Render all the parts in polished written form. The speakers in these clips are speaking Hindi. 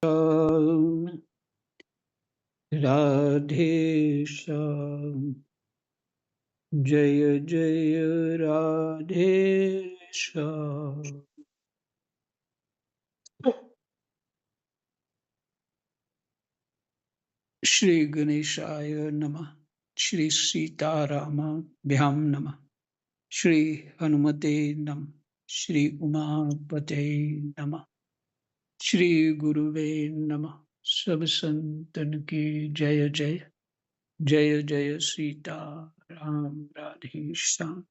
श्याम राधे श्याम जय जय राधे श्याम। श्री गणेशाय नमः। श्री सीतारामाभ्यां नमः। श्री हनुमते नमः। श्री उमापते नमः। श्री गुरुवे नमः। सब संतन की जय जय। जय जय सीता राम राधे श्याम।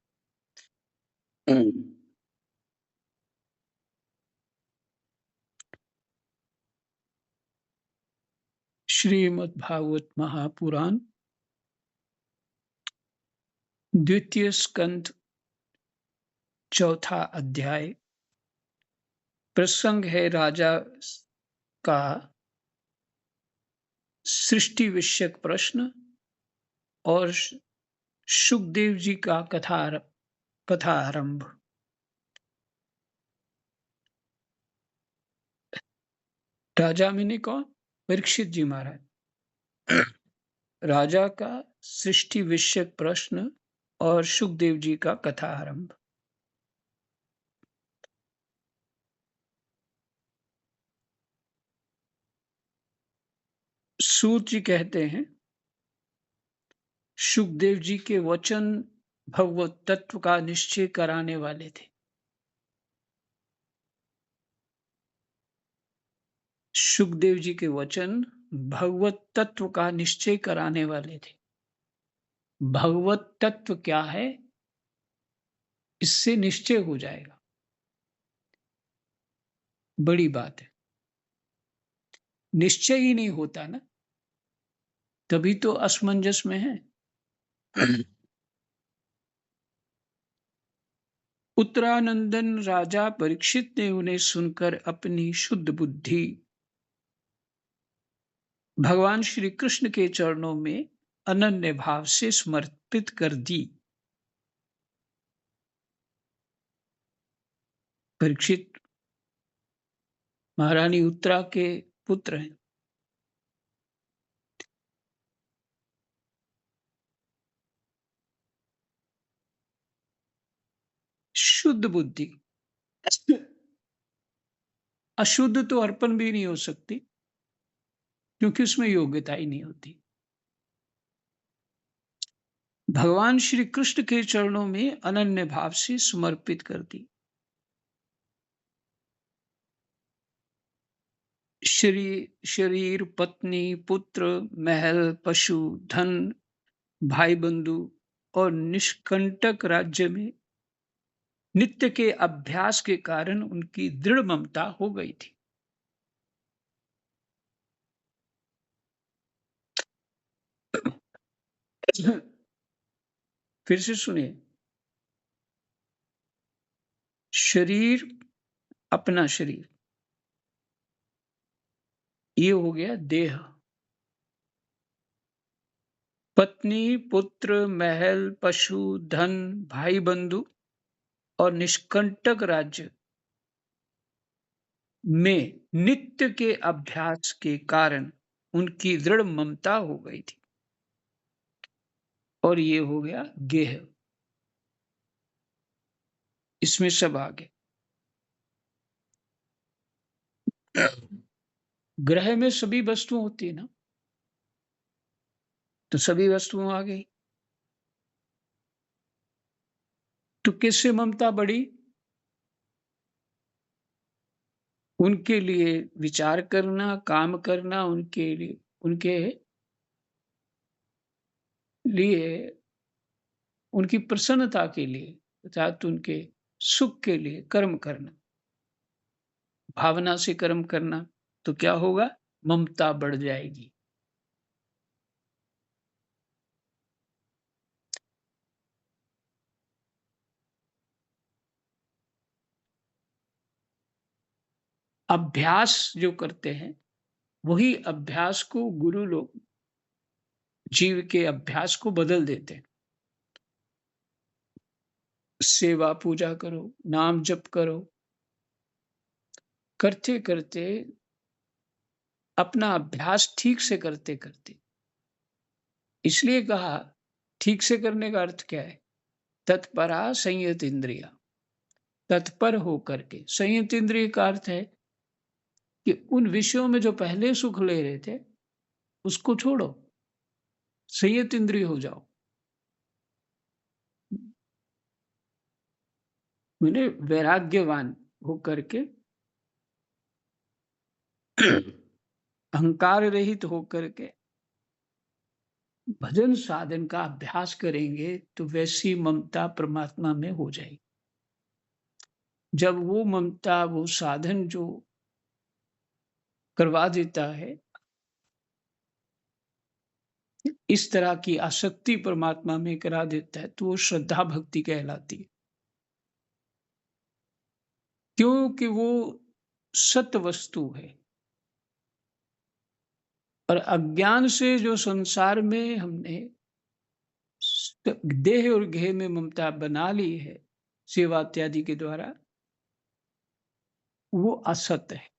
श्रीमद् भागवत महापुराण द्वितीय स्कंद चौथा अध्याय। प्रसंग है राजा का सृष्टि विषयक प्रश्न और सुखदेव जी का कथा आरंभ। राजा मैंने कौन? परीक्षित जी महाराज। राजा का सृष्टि विषयक प्रश्न और सुखदेव जी का कथा आरंभ। सूत जी कहते हैं, सुखदेव जी के वचन भगवत तत्व का निश्चय कराने वाले थे। सुखदेव जी के वचन भगवत तत्व का निश्चय कराने वाले थे। भगवत तत्व क्या है, इससे निश्चय हो जाएगा। बड़ी बात है। निश्चय ही नहीं होता ना, तभी तो असमंजस में है। उत्तरानंदन राजा परीक्षित ने उन्हें सुनकर अपनी शुद्ध बुद्धि भगवान श्री कृष्ण के चरणों में अनन्य भाव से समर्पित कर दी। परीक्षित महारानी उत्तरा के पुत्र हैं। शुद्ध बुद्धि, अशुद्ध तो अर्पण भी नहीं हो सकती, क्योंकि उसमें योग्यता ही नहीं होती। भगवान श्री कृष्ण के चरणों में अनन्य भाव से समर्पित कर दी। शरीर, पत्नी, पुत्र, महल, पशु, धन, भाई बंधु और निष्कंटक राज्य में नित्य के अभ्यास के कारण उनकी दृढ़ ममता हो गई थी। फिर से सुनिए। शरीर, अपना शरीर, ये हो गया देह। पत्नी, पुत्र, महल, पशु, धन, भाई बंधु और निष्कंटक राज्य में नित्य के अभ्यास के कारण उनकी दृढ़ ममता हो गई थी। और ये हो गया गेह। इसमें सब आ गए। ग्रह में सभी वस्तु होती है ना, तो सभी वस्तुएं आ गई। तो किससे ममता बढ़ी? उनके लिए विचार करना, काम करना, उनके लिए उनकी प्रसन्नता के लिए, अर्थात उनके सुख के लिए कर्म करना, भावना से कर्म करना, तो क्या होगा? ममता बढ़ जाएगी। अभ्यास जो करते हैं, वही अभ्यास को गुरु लोग जीव के अभ्यास को बदल देते हैं। सेवा पूजा करो, नाम जप करो, करते करते अपना अभ्यास ठीक से करते-करते। इसलिए कहा, ठीक से करने का अर्थ क्या है? तत्परा संयत इंद्रिया, तत्पर होकर के। संयत इंद्रिय का अर्थ है कि उन विषयों में जो पहले सुख ले रहे थे, उसको छोड़ो, संयत इंद्रिय हो जाओ। माने वैराग्यवान होकर के अहंकार रहित होकर के भजन साधन का अभ्यास करेंगे, तो वैसी ममता परमात्मा में हो जाएगी। जब वो ममता, वो साधन जो करवा देता है, इस तरह की आसक्ति परमात्मा में करा देता है, तो वो श्रद्धा भक्ति कहलाती है। क्योंकि वो सत वस्तु है। और अज्ञान से जो संसार में हमने देह और गेह में ममता बना ली है, सेवा इत्यादि के द्वारा, वो असत है।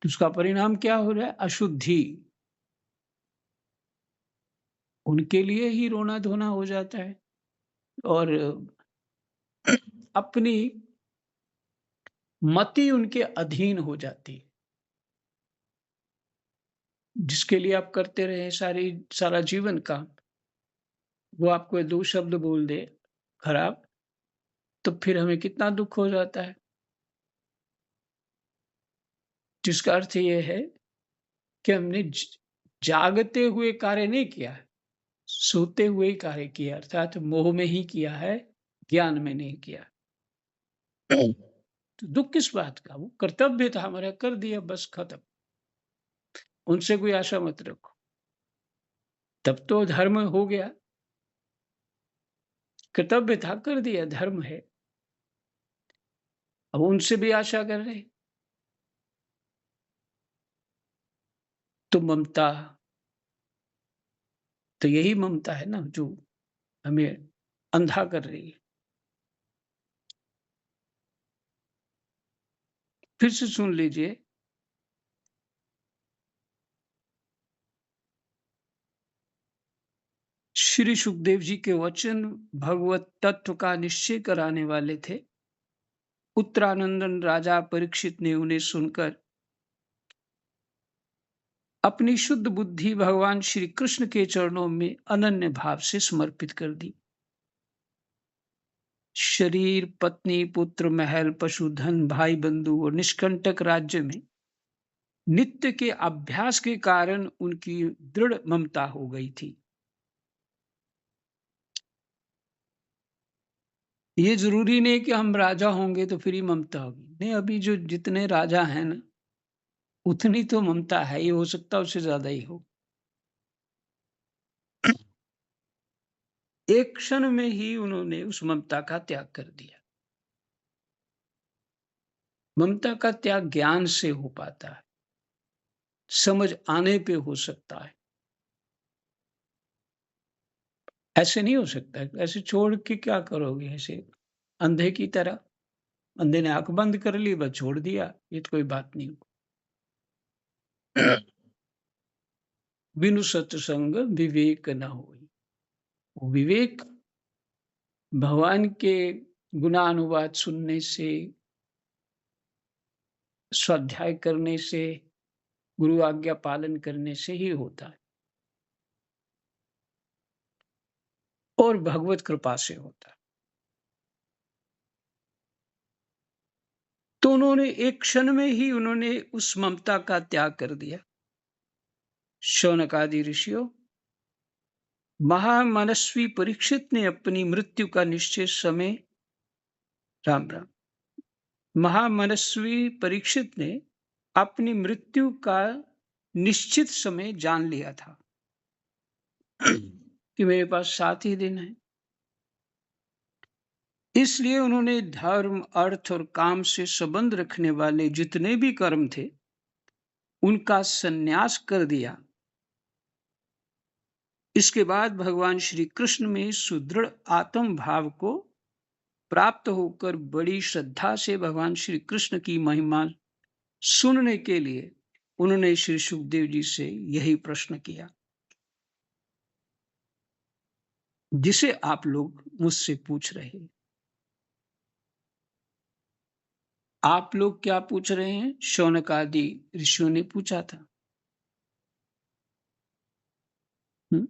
तो उसका परिणाम क्या हो रहा है? अशुद्धि। उनके लिए ही रोना-धोना हो जाता है और अपनी मति उनके अधीन हो जाती है। जिसके लिए आप करते रहे सारा जीवन काम, वो आपको 2 शब्द बोल दे खराब, तो फिर हमें कितना दुःख हो जाता है। जिसका अर्थ ये है कि हमने जागते हुए कार्य नहीं किया है, सोते हुए ही कार्य किया, अर्थात मोह में ही किया है, ज्ञान में नहीं किया। तो दुःख किस बात का? वो कर्तव्य था हमारा, कर दिया, बस खत्म। उनसे कोई आशा मत रखो। तब तो धर्म हो गया। कर्तव्य था, कर दिया, धर्म है। अब उनसे भी आशा कर रहे हैं। तो ममता, तो यही ममता है ना जो हमें अंधा कर रही है। फिर से सुन लीजिए। श्री सुखदेव जी के वचन भगवत तत्व का निश्चय कराने वाले थे। उत्तरानंदन राजा परीक्षित ने उन्हें सुनकर अपनी शुद्ध बुद्धि भगवान श्री कृष्ण के चरणों में अनन्य भाव से समर्पित कर दी। शरीर, पत्नी, पुत्र, महल, पशुधन, भाई बंधु और निष्कंटक राज्य में नित्य के अभ्यास के कारण उनकी दृढ़ ममता हो गई थी। ये जरूरी नहीं कि हम राजा होंगे तो फिर ही ममता होगी। नहीं, अभी जो जितने राजा हैं ना, उतनी तो ममता है ही, हो सकता है उससे ज्यादा ही हो। एक क्षण में ही उन्होंने उस ममता का त्याग कर दिया। ममता का त्याग ज्ञान से हो पाता है, समझ आने पे हो सकता है। ऐसे नहीं हो सकता है। ऐसे छोड़ के क्या करोगे? ऐसे अंधे की तरह। अंधे ने आंख बंद कर ली, बस छोड़ दिया, ये तो कोई बात नहीं। बिनु सत्संग विवेक न होई। वो विवेक भगवान के गुणानुवाद सुनने से, स्वाध्याय करने से, गुरु आज्ञा पालन करने से ही होता है और भगवत कृपा से होता है। तो उन्होंने एक क्षण में ही उन्होंने उस ममता का त्याग कर दिया। शौनक आदि ऋषियों, महामनस्वी परीक्षित ने अपनी मृत्यु का निश्चय समय, राम राम, महामनस्वी परीक्षित ने अपनी मृत्यु का निश्चित समय जान लिया था कि मेरे पास 7 ही दिन है। इसलिए उन्होंने धर्म, अर्थ और काम से संबंध रखने वाले जितने भी कर्म थे, उनका संन्यास कर दिया। इसके बाद भगवान श्री कृष्ण में सुदृढ़ आत्म भाव को प्राप्त होकर बड़ी श्रद्धा से भगवान श्री कृष्ण की महिमा सुनने के लिए उन्होंने श्री सुखदेव जी से यही प्रश्न किया, जिसे आप लोग मुझसे पूछ रहे हैं। आप लोग क्या पूछ रहे हैं? शौनक आदि ऋषियों ने पूछा था। हुँ?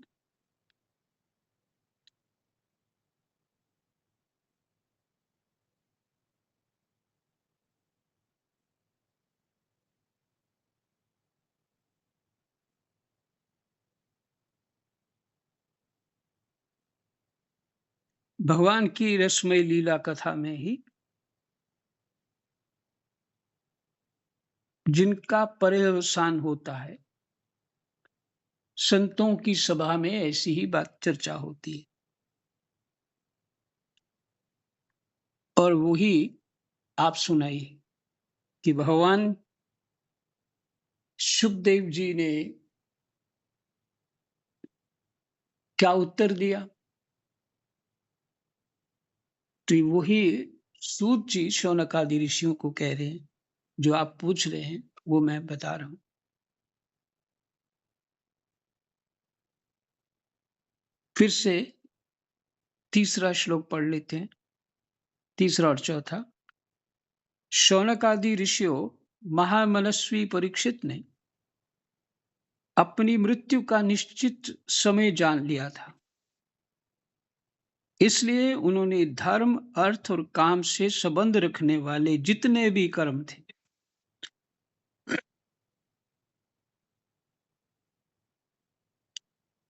भगवान की रसमय लीला कथा में ही जिनका पर्यवसान होता है, संतों की सभा में ऐसी ही बात चर्चा होती है। और वही आप सुनाइए कि भगवान सुखदेव जी ने क्या उत्तर दिया? तो वही सूत जी शौनक आदि ऋषियों को कह रहे हैं, जो आप पूछ रहे हैं, वो मैं बता रहा हूँ। फिर से तीसरा श्लोक पढ़ लेते हैं, तीसरा और चौथा। शौनक आदि ऋषियों, महामनस्वी परीक्षित ने अपनी मृत्यु का निश्चित समय जान लिया था। इसलिए उन्होंने धर्म, अर्थ और काम से संबंध रखने वाले जितने भी कर्म थे,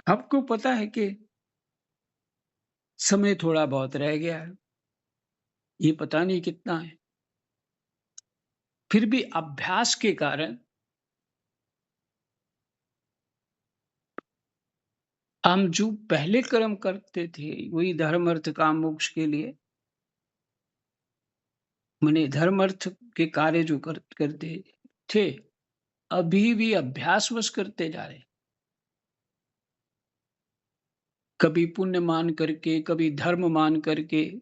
आपको पता है कि समय थोड़ा बहुत रह गया है, ये पता नहीं कितना है। फिर भी अभ्यास के कारण हम जो पहले कर्म करते थे, वही धर्म, अर्थ, काम, मोक्ष के लिए, माने धर्म, अर्थ के कार्य जो करते थे, अभी भी अभ्यासवश करते जा रहे हैं। कभी पुण्य मान करके, कभी धर्म मान करके,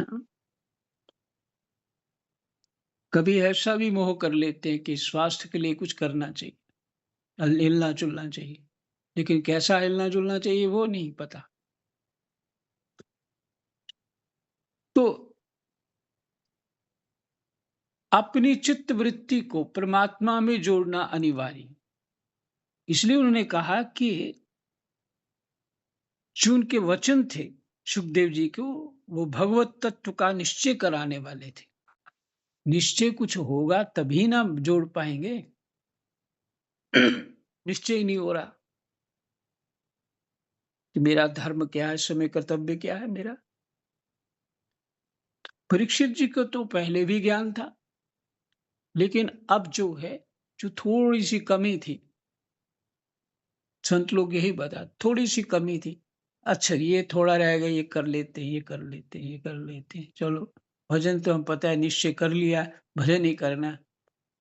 हाँ, कभी ऐसा भी मोह कर लेते हैं कि स्वास्थ्य के लिए कुछ करना चाहिए, हिलना-जुलना चाहिए। लेकिन कैसा हिलना-जुलना चाहिए वो नहीं पता। तो अपनी चित्त वृत्ति को परमात्मा में जोड़ना अनिवार्य है। इसलिए उन्होंने कहा कि जो उनके वचन थे सुखदेव जी को, वो भगवत तत्व का निश्चय कराने वाले थे। निश्चय कुछ होगा तभी ना जोड़ पाएँगे। निश्चय ही नहीं हो रहा कि मेरा धर्म क्या है, समय कर्तव्य क्या है मेरा। परीक्षित जी को तो पहले भी ज्ञान था, लेकिन अब जो है, जो थोड़ी-सी कमी थी, संत लोग यही बता थोड़ी-सी कमी थी। अच्छा ये थोड़ा रह गया, ये कर लेते हैं, ये कर लेते हैं, ये कर लेते हैं। चलो भजन तो हम पता है निश्चय कर लिया, भजन ही करना है,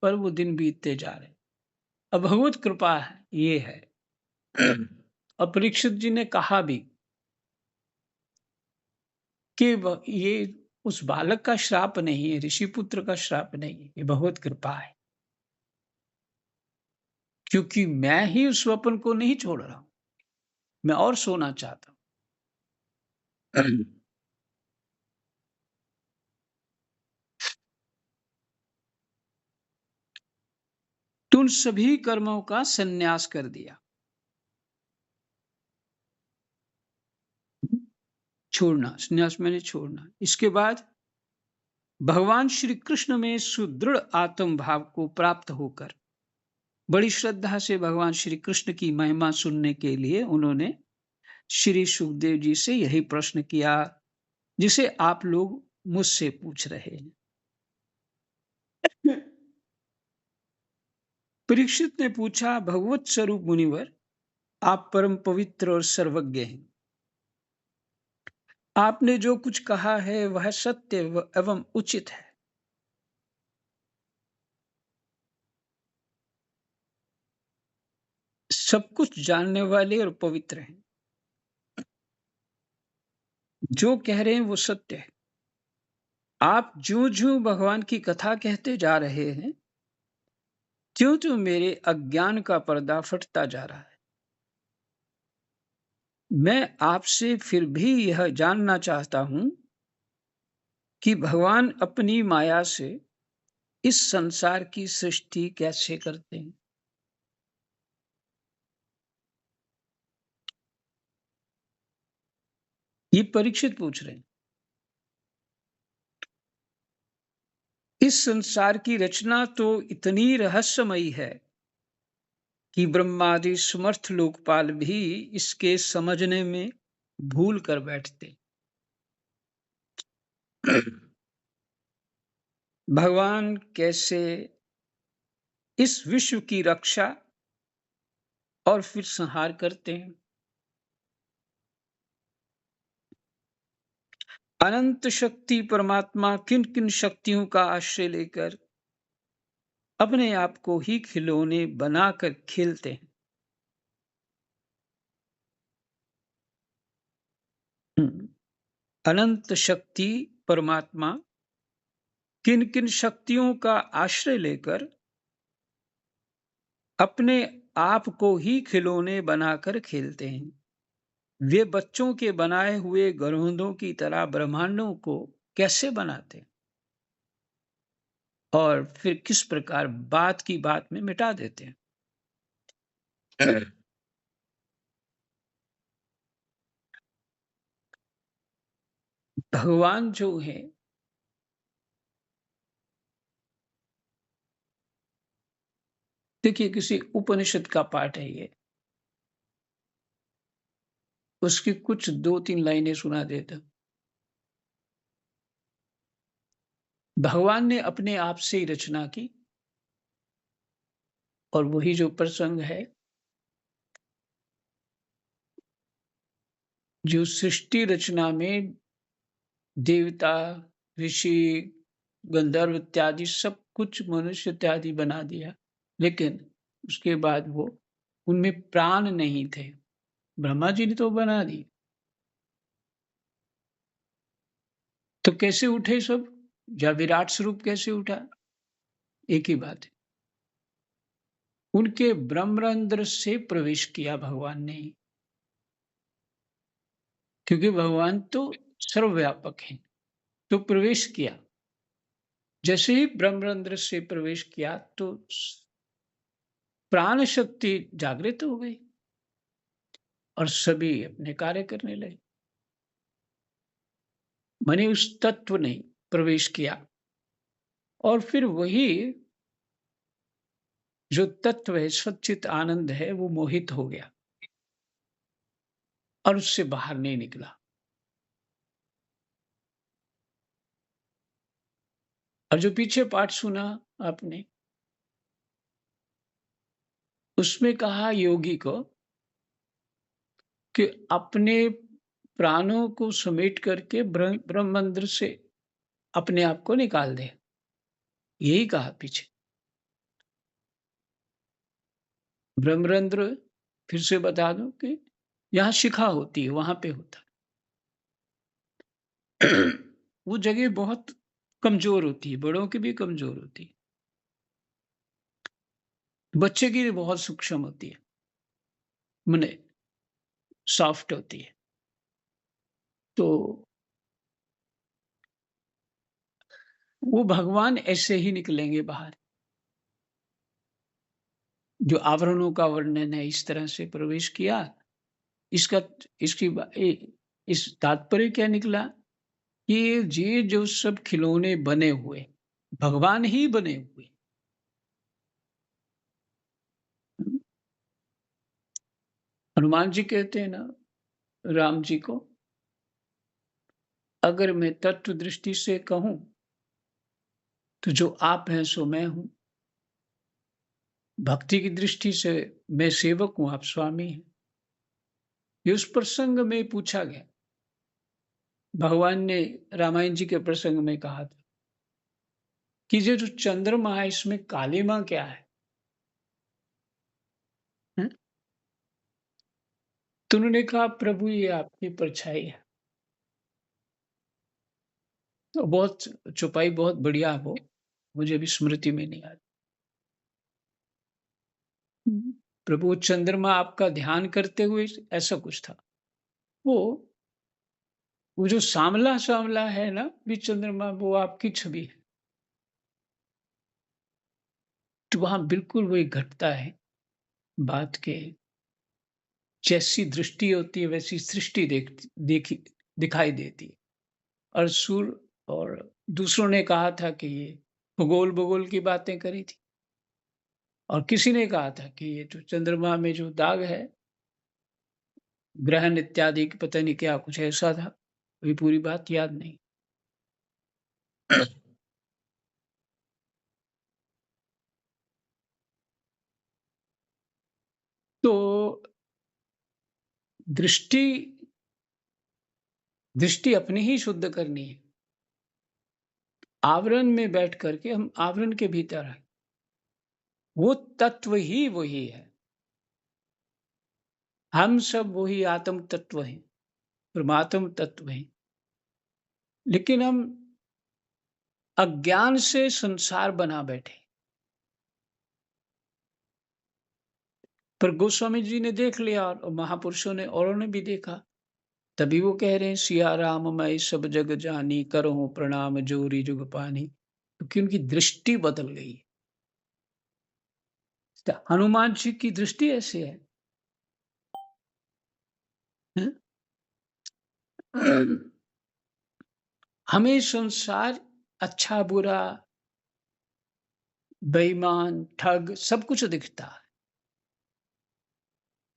पर वो दिन बीतते जा रहे हैं। अब भगवत कृपा है, ये है। और परीक्षित जी ने कहा भी कि ये उस बालक का श्राप नहीं है, ऋषिपुत्र का श्राप नहीं है, ये भगवत कृपा है। क्योंकि मैं ही उस स्वप्न को नहीं छोड़ रहा हूँ, मैं और सोना चाहता हूँ। तो उन सभी कर्मों का संन्यास कर दिया। छोड़ना, संन्यास मैंने छोड़ना। इसके बाद भगवान श्री कृष्ण में सुदृढ़ आत्म भाव को प्राप्त होकर बड़ी श्रद्धा से भगवान श्री कृष्ण की महिमा सुनने के लिए उन्होंने श्री सुखदेव जी से यही प्रश्न किया, जिसे आप लोग मुझसे पूछ रहे हैं। परीक्षित ने पूछा, भगवत स्वरूप मुनिवर, आप परम पवित्र और सर्वज्ञ हैं। आपने जो कुछ कहा है वह सत्य एवं उचित है। सब कुछ जानने वाले और पवित्र हैं। जो कह रहे हैं वो सत्य है। आप ज्यों-ज्यों भगवान की कथा कहते जा रहे हैं, त्यों-त्यों मेरे अज्ञान का पर्दा फटता जा रहा है। मैं आपसे फिर भी यह जानना चाहता हूँ कि भगवान अपनी माया से इस संसार की सृष्टि कैसे करते हैं? ये परीक्षित पूछ रहे हैं। इस संसार की रचना तो इतनी रहस्यमयी है कि ब्रह्मादि समर्थ लोकपाल भी इसके समझने में भूल कर बैठते। भगवान कैसे इस विश्व की रक्षा और फिर संहार करते हैं। अनंत शक्ति परमात्मा किन-किन शक्तियों का आश्रय लेकर अपने आप को ही खिलौने बनाकर खेलते हैं। हुँ। अनंत शक्ति परमात्मा किन-किन शक्तियों का आश्रय लेकर अपने आप को ही खिलौने बनाकर खेलते हैं। वे बच्चों के बनाए हुए घरौंदों की तरह ब्रह्मांडों को कैसे बनाते हैं और फिर किस प्रकार बात की बात में मिटा देते हैं। भगवान जो है, देखिए किसी उपनिषद का पाठ है ये, उसकी कुछ 2-3 लाइनें सुना देता हूँ। भगवान ने अपने आप से ही रचना की और वही जो प्रसंग है, जो सृष्टि रचना में देवता, ऋषि, गंधर्व इत्यादि सब कुछ मनुष्य इत्यादि बना दिया। लेकिन उसके बाद वो उनमें प्राण नहीं थे। ब्रह्मा जी ने तो बना दी। तो कैसे उठे सब? या विराट स्वरूप कैसे उठा? एक ही बात है। उनके ब्रह्मरंध्र से प्रवेश किया भगवान ने ही। क्योंकि भगवान तो सर्वव्यापक हैं। तो प्रवेश किया। जैसे ही ब्रह्मरंध्र से प्रवेश किया तो प्राण शक्ति जागृत हो गई और सभी अपने कार्य करने लगे। माने उस तत्व ने प्रवेश किया और फिर वही जो तत्व है, सच्चित आनंद है, वो मोहित हो गया और उससे बाहर नहीं निकला। और जो पीछे पाठ सुना आपने, उसमें कहा योगी को कि अपने प्राणों को समेट करके ब्रह्मरंध्र से अपने आप को निकाल दे। यही कहा पीछे। ब्रह्मरंध्र फिर से बता दूं कि यहाँ शिखा होती है, वहां पे होता है। वो जगह बहुत कमजोर होती है, बड़ों की भी कमजोर होती है, बच्चे की भी बहुत सूक्ष्म होती है, मने सॉफ्ट होती है। तो वो भगवान ऐसे ही निकलेंगे बाहर। जो आवरणों का वर्णन है, इस तरह से प्रवेश किया। इसका इसकी इस तात्पर्य क्या निकला कि ये जो सब खिलौने बने हुए, भगवान ही बने हुए। हनुमान जी कहते हैं ना राम जी को, अगर मैं तत्व दृष्टि से कहूं तो जो आप हैं सो मैं हूं। भक्ति की दृष्टि से मैं सेवक हूं, आप स्वामी हैं। ये उस प्रसंग में पूछा गया। भगवान ने रामायण जी के प्रसंग में कहा था कि ये जो चंद्रमा है, इसमें कालिमा क्या है? हैं? तो उन्होंने कहा प्रभु ये आपकी परछाई है। तो बहुत चौपाई बहुत बढ़िया है वो, मुझे अभी स्मृति में नहीं आ रही। प्रभु चंद्रमा आपका ध्यान करते हुए ऐसा कुछ था। वो वो जो सांवला-सांवला है ना, भी चंद्रमा वो आपकी छवि है। तो वहाँ बिल्कुल वही घटता है, बात के जैसी दृष्टि होती है वैसी सृष्टि देखी दिखाई देती है। और सूर्य और दूसरों ने कहा था कि ये भूगोल-वूगोल की बातें करी थी और किसी ने कहा था कि ये जो चंद्रमा में जो दाग है, ग्रहण इत्यादि की पता नहीं क्या कुछ ऐसा था। अभी पूरी बात याद नहीं। तो दृष्टि दृष्टि अपनी ही शुद्ध करनी है। आवरण में बैठ कर के हम आवरण के भीतर हैं। वो तत्व ही वही है। हम सब वही आत्म तत्व हैं, परमात्म तत्व हैं। लेकिन हम अज्ञान से संसार बना बैठे। पर गोस्वामी जी ने देख लिया और महापुरुषों ने औरों ने भी देखा। तभी वो कह रहे हैं सिया राम मैं सब जग जानी करो प्रणाम जोरी जुग पानी। क्योंकि उनकी दृष्टि बदल गई। तो हनुमान जी की दृष्टि ऐसी है। हैं? हमें संसार अच्छा बुरा बेईमान ठग सब कुछ दिखता है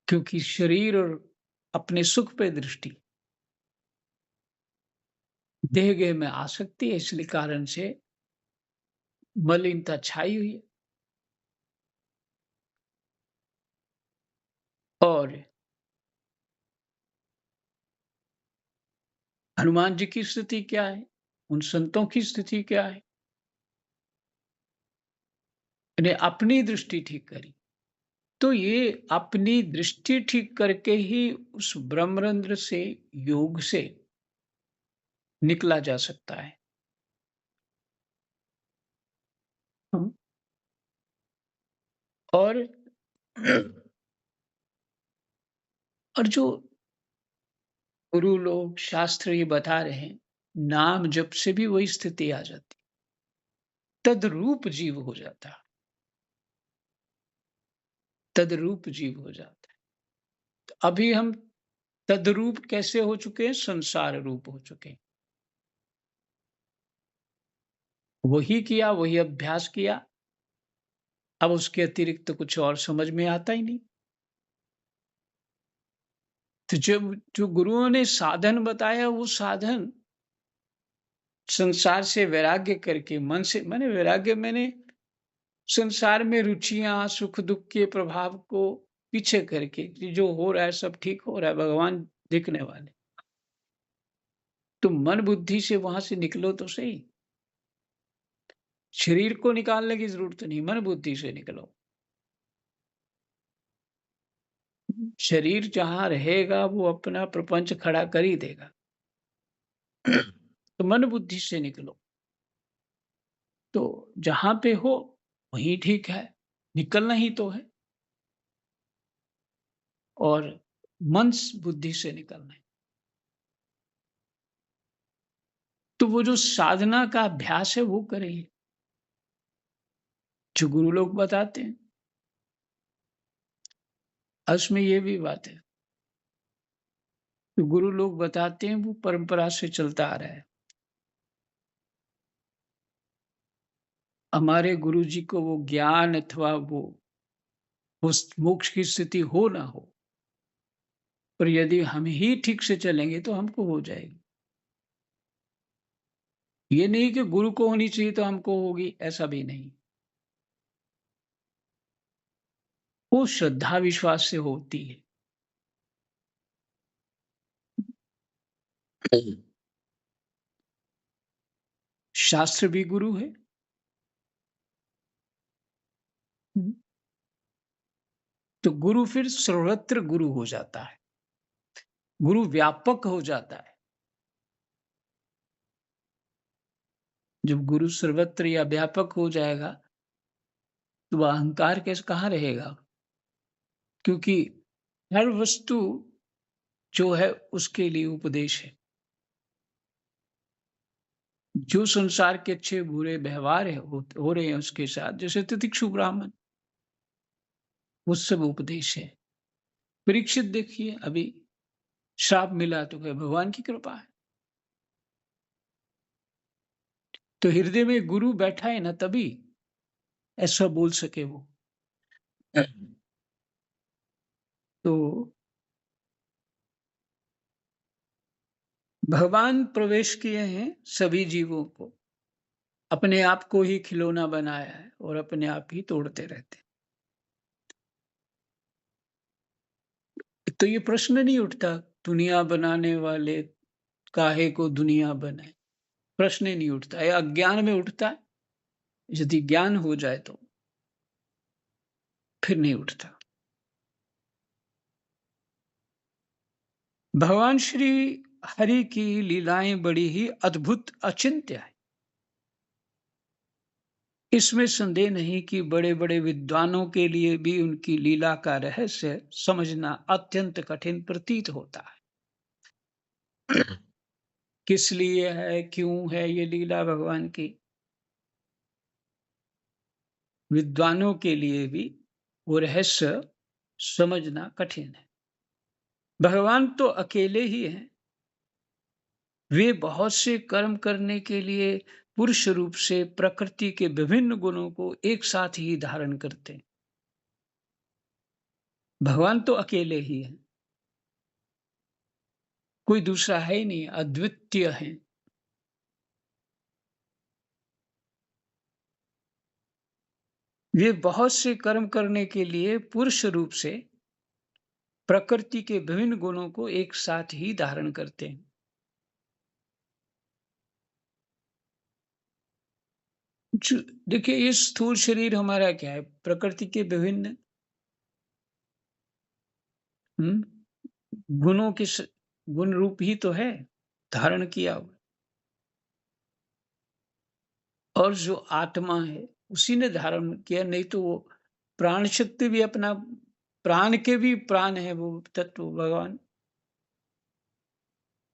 क्योंकि शरीर और अपने सुख पे दृष्टि देह गेह में आसक्ति है इसलिए कारण से मलिनता छाई हुई है। और हनुमान जी की स्थिति क्या है? उन संतों की स्थिति क्या है? इन्हें अपनी दृष्टि ठीक करी। तो ये अपनी दृष्टि ठीक करके ही उस ब्रह्मरंध्र से योग से निकला जा सकता है। हम और और जो गुरु लोग शास्त्र ये बता रहे हैं, नाम जप से भी वही स्थिति आ जाती। तद्रूप जीव हो जाता, तद्रूप जीव हो जाता है। तो अभी हम तद्रूप कैसे हो चुके हैं? संसार रूप हो चुके हैं। वही किया, वही अभ्यास किया, अब उसके अतिरिक्त तो कुछ और समझ में आता ही नहीं। तो जब जो गुरुओं ने साधन बताया वो साधन संसार से वैराग्य करके मन से माने वैराग्य मैंने संसार में रुचियाँ, सुख-दुःख के प्रभाव को पीछे करके कि जो हो रहा है सब ठीक हो रहा है, भगवान दिखने वाले। तो मन बुद्धि से वहाँ से निकलो तो सही। शरीर को निकालने की ज़रूरत नहीं, मन बुद्धि से निकलो। शरीर जहाँ रहेगा वो अपना प्रपंच खड़ा कर ही देगा। तो मन बुद्धि से निकलो। तो जहाँ पे हो वहीं ठीक है, निकलना ही तो है और मन बुद्धि से निकलना है। तो वो जो साधना का अभ्यास है वो करिए, जो गुरु लोग बताते हैं। और उसमें ये भी बात है, जो गुरु लोग बताते हैं वो परंपरा से चलता आ रहा है। हमारे गुरु जी को वो ज्ञान अथवा वो उस मोक्ष की स्थिति हो ना हो, पर यदि हम ही ठीक से चलेंगे तो हमको हो जाएगी। ये नहीं कि गुरु को होनी चाहिए तो हमको होगी, ऐसा भी नहीं। वो श्रद्धा विश्वास से होती है। शास्त्र भी गुरु है। तो गुरु फिर सर्वत्र गुरु हो जाता है। गुरु व्यापक हो जाता है। जब गुरु सर्वत्र या व्यापक हो जाएगा, तो वह अहंकार कैसे कहाँ रहेगा? क्योंकि हर वस्तु जो है उसके लिए उपदेश है। जो संसार के अच्छे-बुरे व्यवहार है हो रहे हैं उसके साथ, जैसे तितिक्षु ब्राह्मण, वो सब उपदेश है। परीक्षित देखिए अभी श्राप मिला तो क्या भगवान की कृपा है। तो हृदय में गुरु बैठा है ना तभी ऐसा बोल सके वो। तो भगवान प्रवेश किए हैं सभी जीवों को, अपने आप को ही खिलौना बनाया है और अपने आप ही तोड़ते रहते हैं। तो ये प्रश्न नहीं उठता, दुनिया बनाने वाले काहे को दुनिया बनाए? प्रश्न ही नहीं उठता। ये अज्ञान में उठता है, यदि ज्ञान हो जाए तो फिर नहीं उठता। भगवान श्री हरि की लीलाएं बड़ी ही अद्भुत अचिंत्य है। इसमें संदेह नहीं कि बड़े-बड़े विद्वानों के लिए भी उनकी लीला का रहस्य समझना अत्यंत कठिन प्रतीत होता है। किस लिए है, क्यों है ये लीला भगवान की? विद्वानों के लिए भी वो रहस्य समझना कठिन है। भगवान तो अकेले ही हैं। वे बहुत से कर्म करने के लिए पुरुष रूप से प्रकृति के विभिन्न गुणों को एक साथ ही धारण करते हैं। भगवान तो अकेले ही हैं। कोई दूसरा है ही नहीं, अद्वितीय हैं। वे बहुत से कर्म करने के लिए पुरुष रूप से प्रकृति के विभिन्न गुणों को एक साथ ही धारण करते हैं। देखिए ये स्थूल शरीर हमारा क्या है? प्रकृति के विभिन्न हुँ, गुणों के गुण रूप ही तो है, धारण किया हुआ। और जो आत्मा है, उसी ने धारण किया, नहीं तो वो प्राण शक्ति भी अपना प्राण के भी प्राण है वो तत्व भगवान,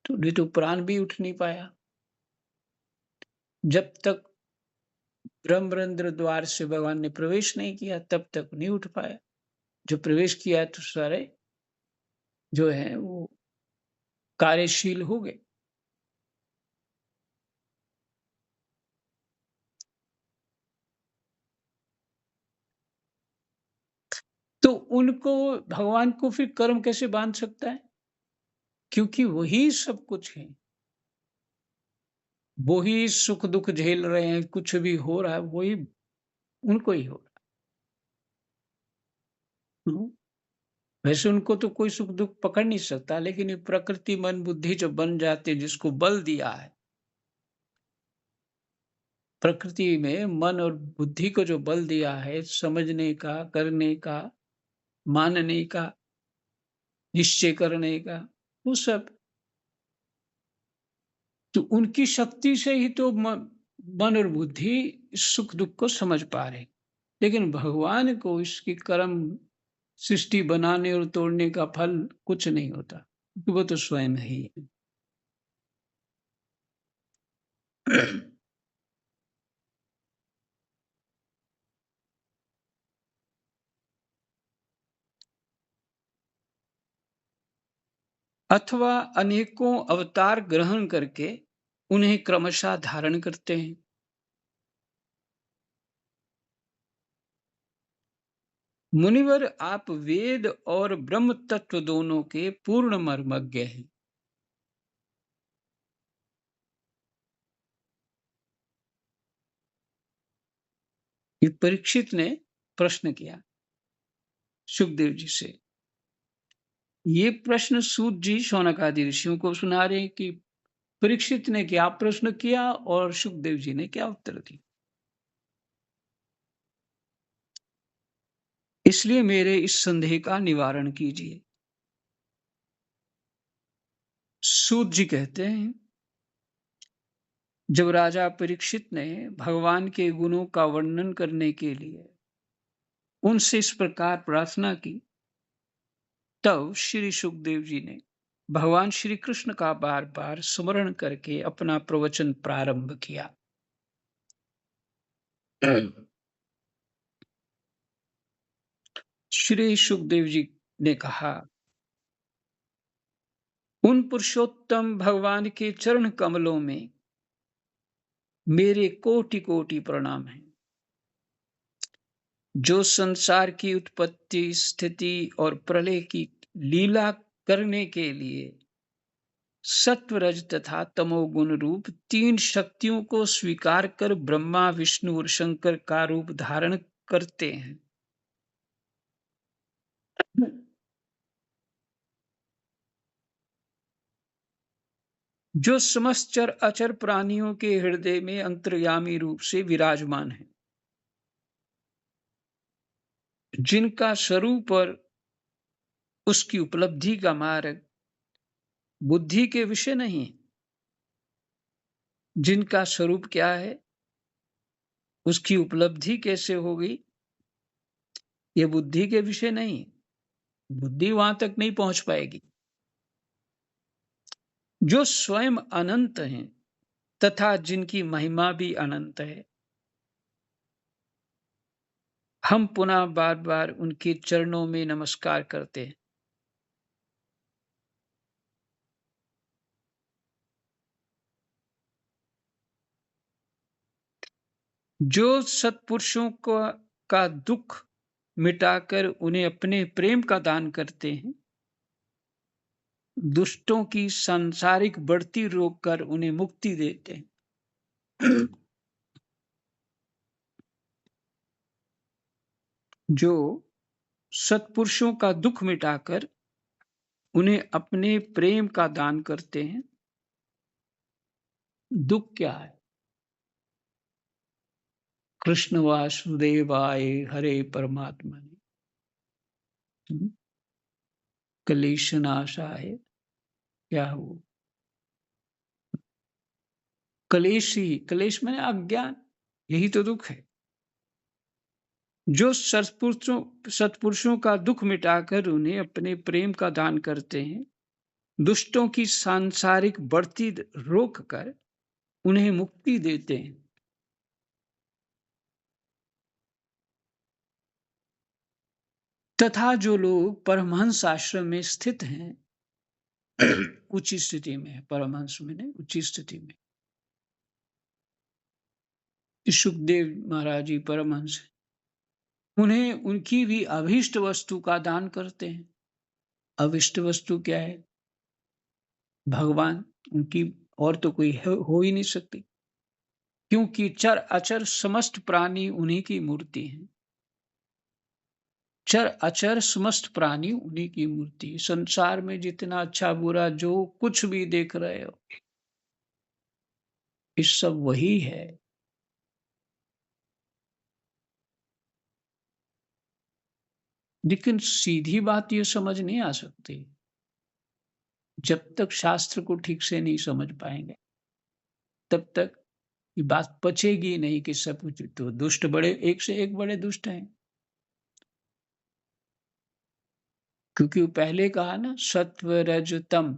तो नहीं तो प्राण भी उठ नहीं पाया। जब तक ब्रह्मरंध्र द्वार से भगवान ने प्रवेश नहीं किया, तब तक नहीं उठ पाया। जो प्रवेश किया तो सारे जो हैं वो कार्यशील हो गए। तो उनको भगवान को फिर कर्म कैसे बांध सकता है? क्योंकि वही सब कुछ है। वो ही सुख-दुःख झेल रहे हैं, कुछ भी हो रहा है, वही उनको ही हो रहा है। वैसे उनको तो कोई सुख-दुःख पकड़ नहीं सकता, लेकिन ये प्रकृति, मन, बुद्धि जो बन जाते हैं, जिसको बल दिया है, प्रकृति में मन और बुद्धि को जो बल दिया है, समझने का, करने का, मानने का, निश्चय करने का, वो सब तो उनकी शक्ति से ही तो मन और बुद्धि सुख दुख को समझ पा रहे। लेकिन भगवान को इसकी कर्म सृष्टि बनाने और तोड़ने का फल कुछ नहीं होता, क्योंकि वो तो स्वयं ही है। अथवा अनेकों अवतार ग्रहण करके उन्हें क्रमशः धारण करते हैं। मुनिवर आप वेद और ब्रह्म तत्व दोनों के पूर्ण मर्मज्ञ हैं। ये परीक्षित ने प्रश्न किया सुखदेव जी से। ये प्रश्न सूत जी शौनक आदि ऋषियों को सुना रहे हैं कि परीक्षित ने क्या प्रश्न किया और सुखदेव जी ने क्या उत्तर दिया। इसलिए मेरे इस संदेह का निवारण कीजिए। सूत जी कहते हैं जब राजा परीक्षित ने भगवान के गुणों का वर्णन करने के लिए उनसे इस प्रकार प्रार्थना की, तब श्री सुखदेव जी ने भगवान श्री कृष्ण का बार-बार स्मरण करके अपना प्रवचन प्रारंभ किया। श्री सुखदेव जी ने कहा, उन पुरुषोत्तम भगवान के चरण कमलों में मेरे कोटि-कोटि प्रणाम हैं, जो संसार की उत्पत्ति, स्थिति और प्रलय की लीला करने के लिए सत्व, रज तथा तमोगुण रूप 3 शक्तियों को स्वीकार कर ब्रह्मा, विष्णु और शंकर का रूप धारण करते हैं। जो समस्त चर अचर प्राणियों के हृदय में अंतर्यामी रूप से विराजमान है, जिनका स्वरूप और उसकी उपलब्धि का मार्ग बुद्धि के विषय नहीं, जिनका स्वरूप क्या है, उसकी उपलब्धि कैसे होगी, ये बुद्धि के विषय नहीं। बुद्धि वहां तक नहीं पहुंच पाएगी। जो स्वयं अनंत हैं तथा जिनकी महिमा भी अनंत है, हम पुनः बार-बार उनके चरणों में नमस्कार करते हैं। जो सत्पुरुषों का दुख मिटाकर उन्हें अपने प्रेम का दान करते हैं, दुष्टों की सांसारिक बढ़ती रोककर उन्हें मुक्ति देते हैं। जो सत्पुरुषों का दुख मिटाकर उन्हें अपने प्रेम का दान करते हैं। दुख क्या है? कृष्ण वासुदेवाय हरे परमात्मने क्लेश नाशाय, क्या हो, क्लेश माने अज्ञान, यही तो दुख है। जो सत्पुरुषों का दुख मिटाकर उन्हें अपने प्रेम का दान करते हैं, दुष्टों की सांसारिक बढ़ती रोक कर उन्हें मुक्ति देते हैं। तथा जो लोग परमहंस आश्रम में स्थित हैं, उच्च स्थिति में है, परमहंस में नहीं, उच्च स्थिति में। सुखदेव महाराज जी परमहंस हैं। उन्हें उनकी भी अभीष्ट वस्तु का दान करते हैं। अभीष्ट वस्तु क्या है? भगवान, उनकी और तो कोई हो ही नहीं सकती, क्योंकि चर अचर समस्त प्राणी उन्हीं की मूर्ति है। चर अचर समस्त प्राणी उन्हीं की मूर्ति है। संसार में जितना अच्छा बुरा जो कुछ भी देख रहे हो, ये सब वही है। लेकिन सीधी बात ये समझ नहीं आ सकती जब तक शास्त्र को ठीक से नहीं समझ पाएंगे, तब तक ये बात पचेगी नहीं कि सब कुछ तो दुष्ट बड़े एक से एक बड़े दुष्ट हैं। क्योंकि वो पहले कहा ना, सत्व रज तम,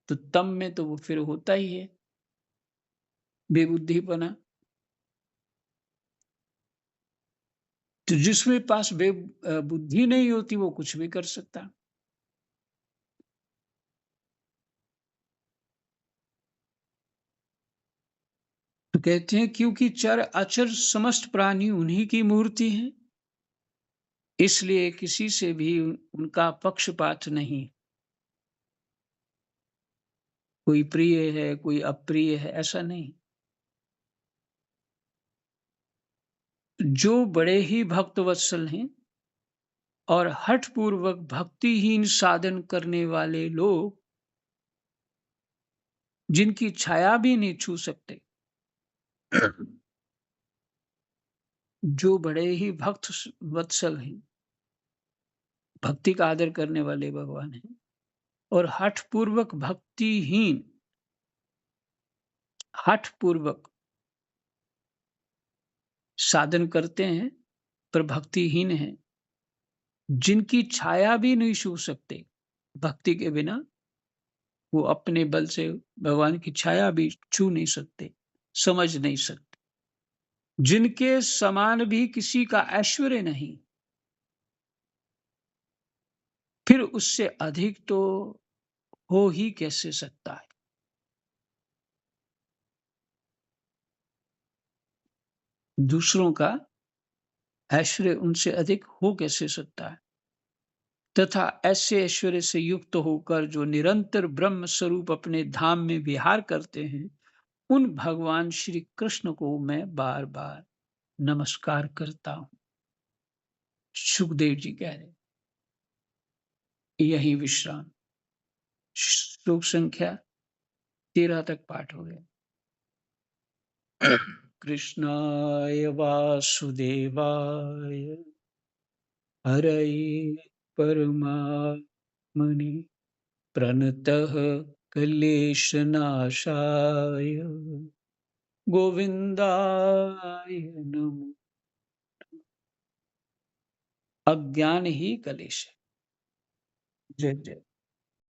तो तम में तो वो फिर होता ही है बेबुद्धिपना। तो जिसमें पास बुद्धि नहीं होती वो कुछ भी कर सकता। तो कहते हैं क्योंकि चर अचर समस्त प्राणी उन्हीं की मूर्ति है, इसलिए किसी से भी उनका पक्षपात नहीं। कोई प्रिय है, कोई अप्रिय है, ऐसा नहीं। जो बड़े ही भक्त वत्सल हैं और हठ पूर्वक भक्तिहीन साधन करने वाले लोग, जिनकी छाया भी नहीं छू सकते, जो बड़े ही भक्त वत्सल हैं, भक्ति का आदर करने वाले भगवान हैं, और हठ पूर्वक भक्तिहीन हठ पूर्वक साधन करते हैं पर भक्तिहीन हैं, जिनकी छाया भी नहीं छू सकते। भक्ति के बिना वो अपने बल से भगवान की छाया भी छू नहीं सकते, समझ नहीं सकते। जिनके समान भी किसी का ऐश्वर्य नहीं, फिर उससे अधिक तो हो ही कैसे सकता है। दूसरों का ऐश्वर्य उनसे अधिक हो कैसे सकता है। तथा ऐसे ऐश्वर्य से युक्त होकर जो निरंतर ब्रह्म स्वरूप अपने धाम में विहार करते हैं, उन भगवान श्री कृष्ण को मैं बार बार नमस्कार करता हूँ। सुखदेव जी कह रहे यही विश्राम। श्लोक संख्या 13 तक पाठ हो गया। कृष्णाय वासुदेवाय हरये परमात्मने प्रणतः क्लेशनाशाय गोविंदाय नमो। अज्ञान ही कलेश है। जय जय।